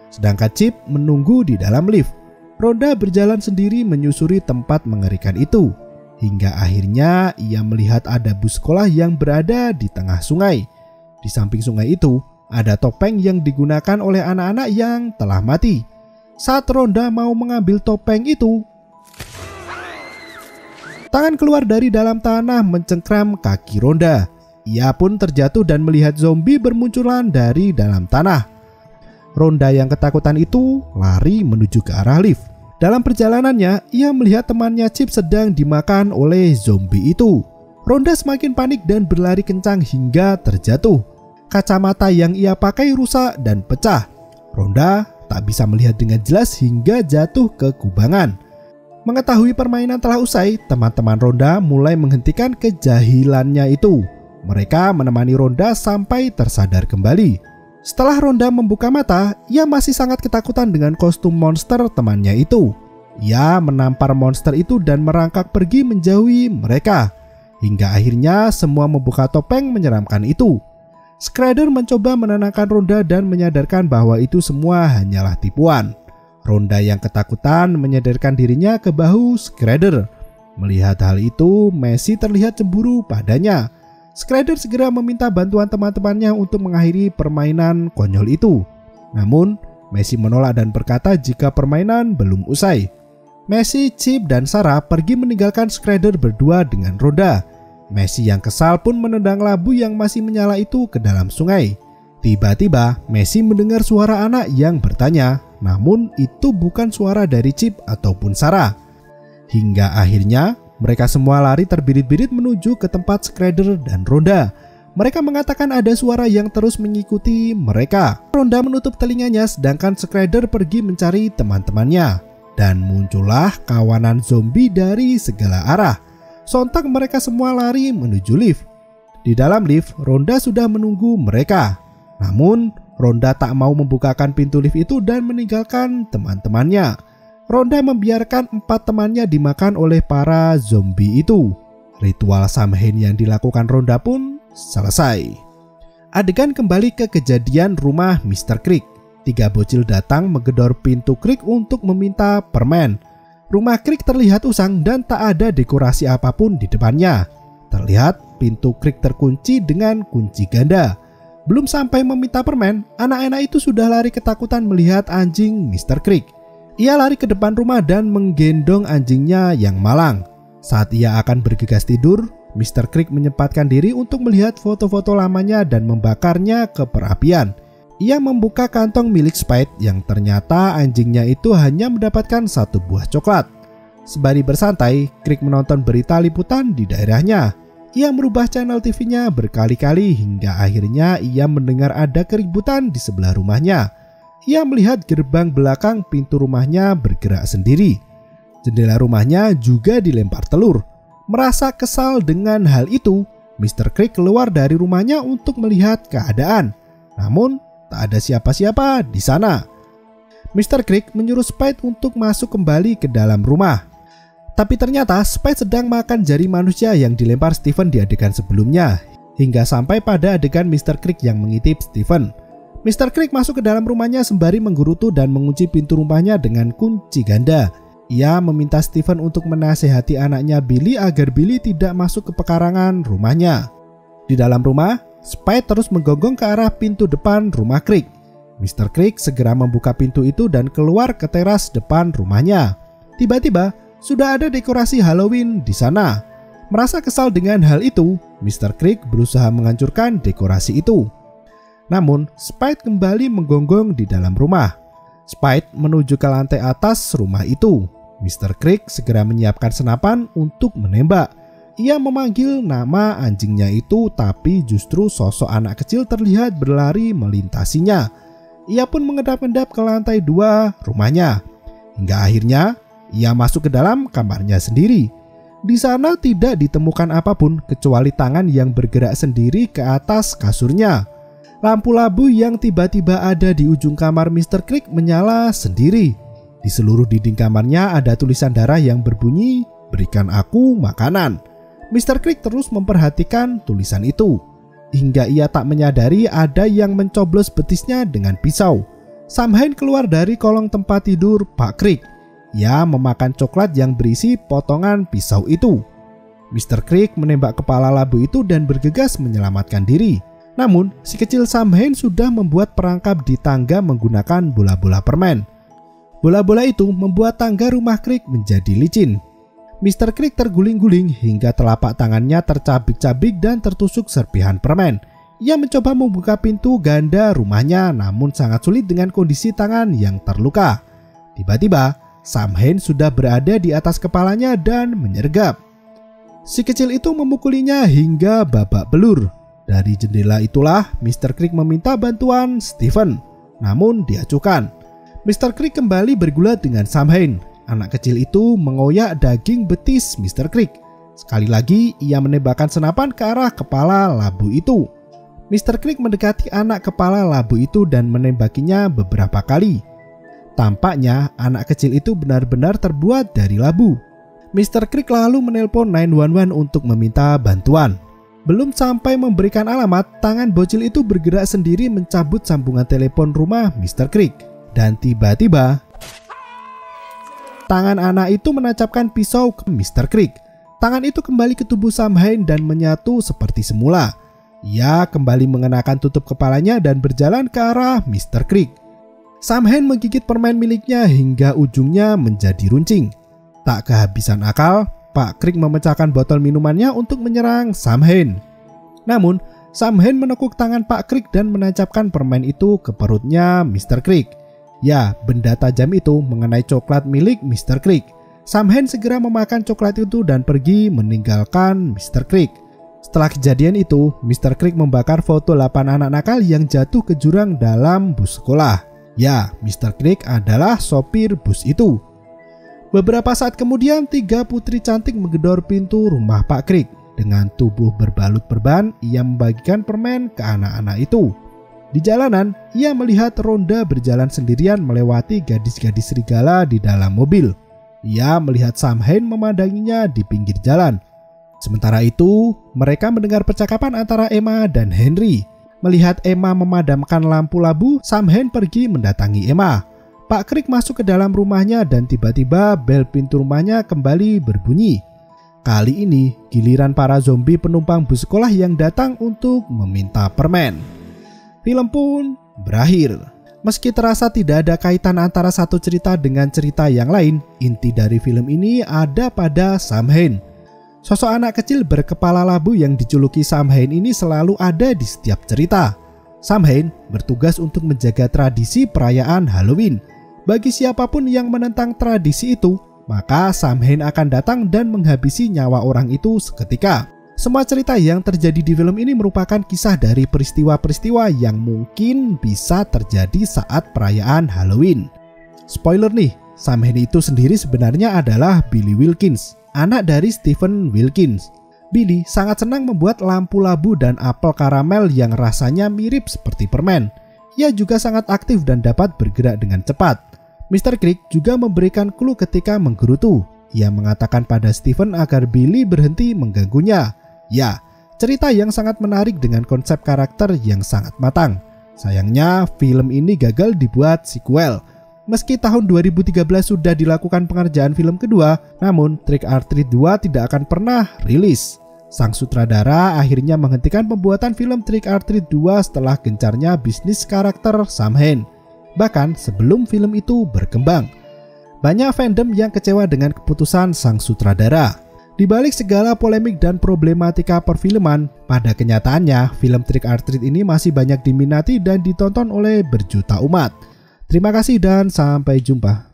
sedangkan Chip menunggu di dalam lift. Rhonda berjalan sendiri menyusuri tempat mengerikan itu, hingga akhirnya ia melihat ada bus sekolah yang berada di tengah sungai. Di samping sungai itu, ada topeng yang digunakan oleh anak-anak yang telah mati. Saat Rhonda mau mengambil topeng itu, tangan keluar dari dalam tanah mencengkram kaki Rhonda. Ia pun terjatuh dan melihat zombie bermunculan dari dalam tanah. Rhonda yang ketakutan itu lari menuju ke arah lift. Dalam perjalanannya, ia melihat temannya Chip sedang dimakan oleh zombie itu. Rhonda semakin panik dan berlari kencang hingga terjatuh. Kacamata yang ia pakai rusak dan pecah. Rhonda tak bisa melihat dengan jelas hingga jatuh ke kubangan. Mengetahui permainan telah usai, teman-teman Rhonda mulai menghentikan kejahilannya itu. Mereka menemani Rhonda sampai tersadar kembali. Setelah Rhonda membuka mata, ia masih sangat ketakutan dengan kostum monster temannya itu. Ia menampar monster itu dan merangkak pergi menjauhi mereka. Hingga akhirnya semua membuka topeng menyeramkan itu. Shredder mencoba menenangkan Rhonda dan menyadarkan bahwa itu semua hanyalah tipuan. Rhonda yang ketakutan menyadarkan dirinya ke bahu Shredder. Melihat hal itu, Messi terlihat cemburu padanya. Shredder segera meminta bantuan teman-temannya untuk mengakhiri permainan konyol itu. Namun, Messi menolak dan berkata jika permainan belum usai. Messi, Chip, dan Sarah pergi meninggalkan Shredder berdua dengan Rhonda. Messi yang kesal pun menendang labu yang masih menyala itu ke dalam sungai. Tiba-tiba, Messi mendengar suara anak yang bertanya, namun itu bukan suara dari Chip ataupun Sarah. Hingga akhirnya, mereka semua lari terbirit-birit menuju ke tempat Shredder dan Rhonda. Mereka mengatakan ada suara yang terus mengikuti mereka. Rhonda menutup telinganya sedangkan Shredder pergi mencari teman-temannya. Dan muncullah kawanan zombie dari segala arah. Sontak mereka semua lari menuju lift. Di dalam lift, Rhonda sudah menunggu mereka. Namun, Rhonda tak mau membukakan pintu lift itu dan meninggalkan teman-temannya. Rhonda membiarkan 4 temannya dimakan oleh para zombie itu. Ritual Samhain yang dilakukan Rhonda pun selesai. Adegan kembali ke kejadian rumah Mr. Creek. 3 bocil datang menggedor pintu Creek untuk meminta permen. Rumah Creek terlihat usang dan tak ada dekorasi apapun di depannya. Terlihat pintu Creek terkunci dengan kunci ganda. Belum sampai meminta permen, anak-anak itu sudah lari ketakutan melihat anjing Mr. Creek. Ia lari ke depan rumah dan menggendong anjingnya yang malang. Saat ia akan bergegas tidur, Mr. Creek menyempatkan diri untuk melihat foto-foto lamanya dan membakarnya ke perapian. Ia membuka kantong milik Spike yang ternyata anjingnya itu hanya mendapatkan 1 buah coklat. Sembari bersantai, Creek menonton berita liputan di daerahnya. Ia merubah channel TV-nya berkali-kali hingga akhirnya ia mendengar ada keributan di sebelah rumahnya. Ia melihat gerbang belakang pintu rumahnya bergerak sendiri. Jendela rumahnya juga dilempar telur. Merasa kesal dengan hal itu, Mr. Creek keluar dari rumahnya untuk melihat keadaan. Namun, tak ada siapa-siapa di sana. Mr. Creek menyuruh Spike untuk masuk kembali ke dalam rumah. Tapi ternyata Spike sedang makan jari manusia yang dilempar Steven di adegan sebelumnya, hingga sampai pada adegan Mr. Creek yang mengintip Steven. Mr. Creek masuk ke dalam rumahnya sembari menggerutu dan mengunci pintu rumahnya dengan kunci ganda. Ia meminta Steven untuk menasehati anaknya Billy agar Billy tidak masuk ke pekarangan rumahnya. Di dalam rumah, Spike terus menggonggong ke arah pintu depan rumah Creek. Mr. Creek segera membuka pintu itu dan keluar ke teras depan rumahnya. Tiba-tiba, sudah ada dekorasi Halloween di sana. Merasa kesal dengan hal itu, Mr. Creek berusaha menghancurkan dekorasi itu. Namun, Spike kembali menggonggong di dalam rumah. Spike menuju ke lantai atas rumah itu. Mr. Creek segera menyiapkan senapan untuk menembak. Ia memanggil nama anjingnya itu, tapi justru sosok anak kecil terlihat berlari melintasinya. Ia pun mengendap-endap ke lantai 2 rumahnya. Hingga akhirnya, ia masuk ke dalam kamarnya sendiri. Di sana tidak ditemukan apapun kecuali tangan yang bergerak sendiri ke atas kasurnya. Lampu labu yang tiba-tiba ada di ujung kamar Mr. Creek menyala sendiri. Di seluruh dinding kamarnya ada tulisan darah yang berbunyi, "Berikan aku makanan." Mr. Creek terus memperhatikan tulisan itu, hingga ia tak menyadari ada yang mencoblos betisnya dengan pisau. Samhain keluar dari kolong tempat tidur Pak Creek. Ia memakan coklat yang berisi potongan pisau itu. Mr. Creek menembak kepala labu itu dan bergegas menyelamatkan diri. Namun, si kecil Samhain sudah membuat perangkap di tangga menggunakan bola-bola permen. Bola-bola itu membuat tangga rumah Creek menjadi licin. Mr. Creek terguling-guling hingga telapak tangannya tercabik-cabik dan tertusuk serpihan permen. Ia mencoba membuka pintu ganda rumahnya, namun sangat sulit dengan kondisi tangan yang terluka. Tiba-tiba, Samhain sudah berada di atas kepalanya dan menyergap. Si kecil itu memukulinya hingga babak belur. Dari jendela itulah Mr. Creek meminta bantuan Stephen, namun diacuhkan. Mr. Creek kembali bergulat dengan Samhain. Anak kecil itu mengoyak daging betis Mr. Creek. Sekali lagi ia menembakkan senapan ke arah kepala labu itu. Mr. Creek mendekati anak kepala labu itu dan menembakinya beberapa kali. Tampaknya anak kecil itu benar-benar terbuat dari labu. Mr. Creek lalu menelpon 911 untuk meminta bantuan. Belum sampai memberikan alamat, tangan bocil itu bergerak sendiri mencabut sambungan telepon rumah Mr. Creek. Dan tiba-tiba, tangan anak itu menancapkan pisau ke Mr. Creek. Tangan itu kembali ke tubuh Samhain dan menyatu seperti semula. Ia kembali mengenakan tutup kepalanya dan berjalan ke arah Mr. Creek. Samhain menggigit permen miliknya hingga ujungnya menjadi runcing. Tak kehabisan akal, Pak Creek memecahkan botol minumannya untuk menyerang Samhain. Namun, Samhain menekuk tangan Pak Creek dan menancapkan permen itu ke perutnya Mr. Creek. Ya, benda tajam itu mengenai coklat milik Mr. Creek. Samhain segera memakan coklat itu dan pergi meninggalkan Mr. Creek. Setelah kejadian itu, Mr. Creek membakar foto 8 anak nakal yang jatuh ke jurang dalam bus sekolah. Ya, Mr. Creek adalah sopir bus itu. Beberapa saat kemudian, 3 putri cantik menggedor pintu rumah Pak Creek. Dengan tubuh berbalut perban, ia membagikan permen ke anak-anak itu. Di jalanan, ia melihat Rhonda berjalan sendirian melewati gadis-gadis serigala di dalam mobil. Ia melihat Samhain memandanginya di pinggir jalan. Sementara itu, mereka mendengar percakapan antara Emma dan Henry. Melihat Emma memadamkan lampu labu, Samhain pergi mendatangi Emma. Pak Creek masuk ke dalam rumahnya dan tiba-tiba bel pintu rumahnya kembali berbunyi. Kali ini, giliran para zombie penumpang bus sekolah yang datang untuk meminta permen. Film pun berakhir. Meski terasa tidak ada kaitan antara satu cerita dengan cerita yang lain, inti dari film ini ada pada Samhain. Sosok anak kecil berkepala labu yang dijuluki Samhain ini selalu ada di setiap cerita. Samhain bertugas untuk menjaga tradisi perayaan Halloween. Bagi siapapun yang menentang tradisi itu, maka Samhain akan datang dan menghabisi nyawa orang itu seketika. Semua cerita yang terjadi di film ini merupakan kisah dari peristiwa-peristiwa yang mungkin bisa terjadi saat perayaan Halloween. Spoiler nih, Samhain itu sendiri sebenarnya adalah Billy Wilkins, anak dari Stephen Wilkins. Billy sangat senang membuat lampu labu dan apel karamel yang rasanya mirip seperti permen. Ia juga sangat aktif dan dapat bergerak dengan cepat. Mr. Creek juga memberikan clue ketika menggerutu. Ia mengatakan pada Stephen agar Billy berhenti mengganggunya. Ya, cerita yang sangat menarik dengan konsep karakter yang sangat matang. Sayangnya, film ini gagal dibuat sequel. Meski tahun 2013 sudah dilakukan pengerjaan film kedua, namun Trick or Treat 2 tidak akan pernah rilis. Sang sutradara akhirnya menghentikan pembuatan film Trick or Treat 2 setelah gencarnya bisnis karakter Samhain. Bahkan sebelum film itu berkembang. Banyak fandom yang kecewa dengan keputusan sang sutradara. Di balik segala polemik dan problematika perfilman, pada kenyataannya film Trick or Treat ini masih banyak diminati dan ditonton oleh berjuta umat. Terima kasih dan sampai jumpa.